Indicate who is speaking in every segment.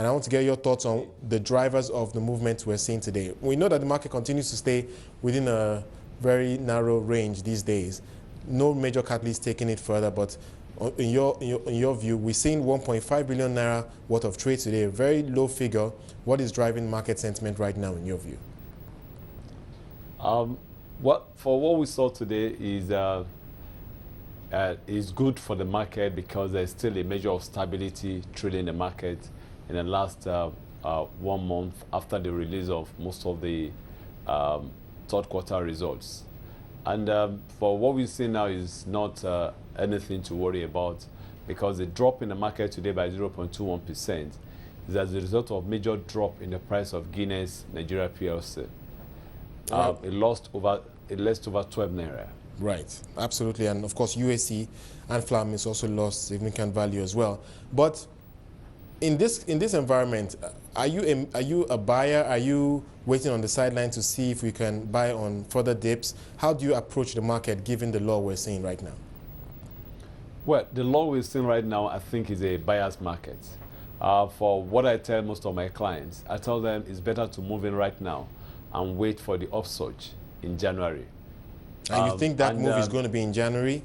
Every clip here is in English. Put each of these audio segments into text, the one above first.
Speaker 1: And I want to get your thoughts on the drivers of the movement we're seeing today. We know that the market continues to stay within a very narrow range these days. No major catalyst taking it further, but in your view, we're seeing 1.5 billion naira worth of trade today, a very low figure. What is driving market sentiment right now in your view?
Speaker 2: What we saw today is good for the market because there's still a measure of stability trading the market in the last 1 month after the release of most of the third quarter results. And for what we see now is not anything to worry about because the drop in the market today by 0.21% is as a result of major drop in the price of Guinness Nigeria PLC. It lost over 12 naira.
Speaker 1: Right, absolutely, and of course USC and Flam has also lost significant value as well. But in this environment, are you a buyer? Are you waiting on the sideline to see if we can buy on further dips? How do you approach the market given the law we're seeing right now?
Speaker 2: Well, the law we're seeing right now, I think, is a buyer's market. For what I tell most of my clients, I tell them it's better to move in right now and wait for the upsurge in January.
Speaker 1: And you think that move is going to be in January?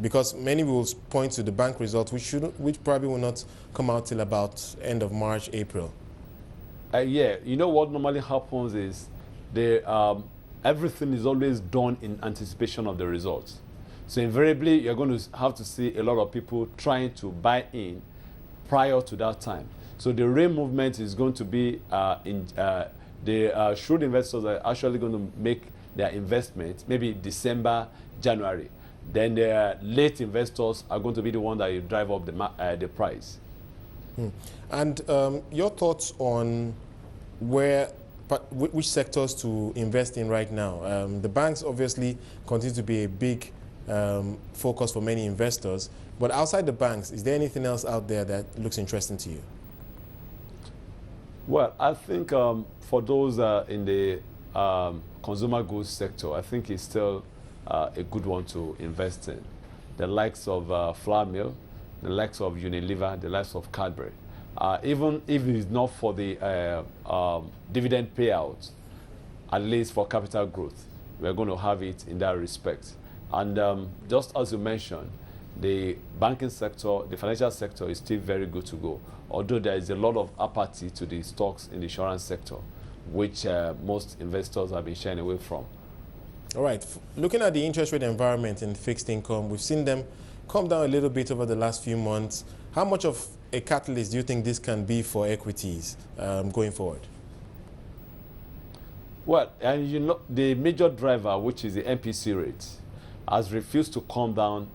Speaker 1: Because many will point to the bank results, which probably will not come out till about end of March, April.
Speaker 2: Yeah, you know what normally happens is everything is always done in anticipation of the results. So invariably, you're going to have to see a lot of people trying to buy in prior to that time. So the real movement is going to be the shrewd investors are actually going to make their investment maybe December, January. Then the late investors are going to be the one that will drive up the price.
Speaker 1: And your thoughts on which sectors to invest in right now? The banks obviously continue to be a big focus for many investors. But outside the banks, is there anything else out there that looks interesting to you?
Speaker 2: Well, I think for those in the consumer goods sector, I think it's still a good one to invest in. The likes of flour mill, the likes of Unilever, the likes of Cadbury. Even if it's not for the dividend payouts, at least for capital growth, we're going to have it in that respect. And just as you mentioned, the banking sector, the financial sector is still very good to go, although there is a lot of apathy to the stocks in the insurance sector, which most investors have been shying away from.
Speaker 1: All right. Looking at the interest rate environment in fixed income, we've seen them come down a little bit over the last few months. How much of a catalyst do you think this can be for equities going forward?
Speaker 2: Well, and you know, the major driver, which is the MPC rate, has refused to come down,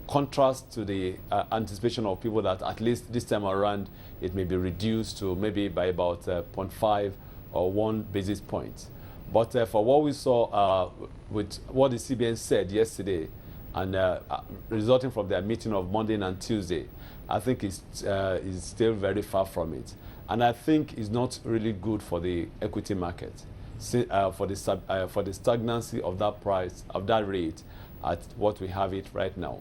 Speaker 2: contrast to the anticipation of people that at least this time around it may be reduced to maybe by about 0.5 or 1 basis point. But for what we saw with what the CBN said yesterday and resulting from their meeting of Monday and Tuesday, I think it's still very far from it. And I think it's not really good for the equity market for the stagnancy of that price, of that rate at what we have it right now.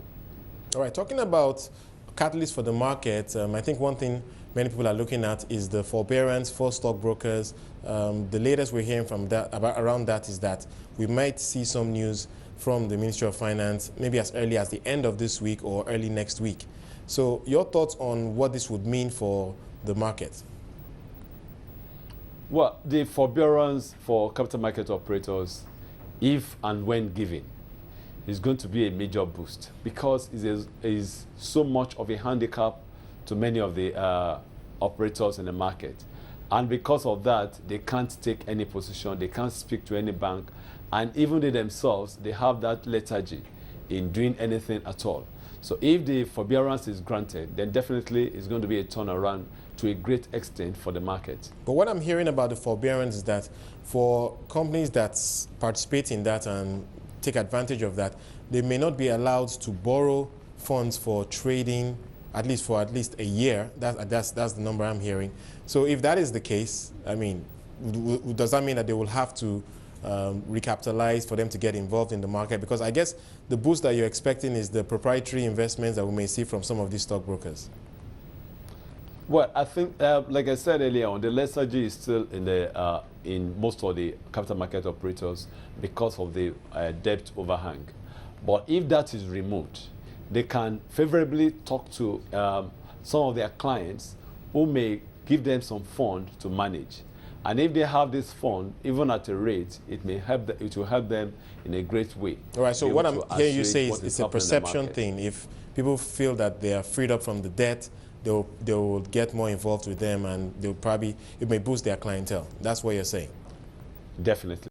Speaker 1: All right, talking about catalyst for the market, I think one thing many people are looking at is the forbearance for stockbrokers. The latest we're hearing from around that is that we might see some news from the Ministry of Finance maybe as early as the end of this week or early next week. So your thoughts on what this would mean for the market?
Speaker 2: Well, the forbearance for capital market operators, if and when given, is going to be a major boost because it is so much of a handicap to many of the operators in the market. And because of that, they can't take any position, they can't speak to any bank, and even they themselves, they have that lethargy in doing anything at all. So if the forbearance is granted, then definitely it's going to be a turnaround to a great extent for the market.
Speaker 1: But what I'm hearing about the forbearance is that for companies that participate in that and take advantage of that, they may not be allowed to borrow funds for trading for at least a year. That's the number I'm hearing. So if that is the case, I mean, does that mean that they will have to recapitalize for them to get involved in the market? Because I guess the boost that you're expecting is the proprietary investments that we may see from some of these stockbrokers.
Speaker 2: Well, I think, like I said earlier on, the lethargy is still in most of the capital market operators because of the debt overhang. But if that is removed, they can favorably talk to some of their clients who may give them some fund to manage. And if they have this fund, even at a rate, it will help them in a great way.
Speaker 1: All right, so what I'm hearing you say is
Speaker 2: what
Speaker 1: it's a perception thing. If people feel that they are freed up from the debt, they'll get more involved with them, and it may boost their clientele. That's what you're saying.
Speaker 2: Definitely.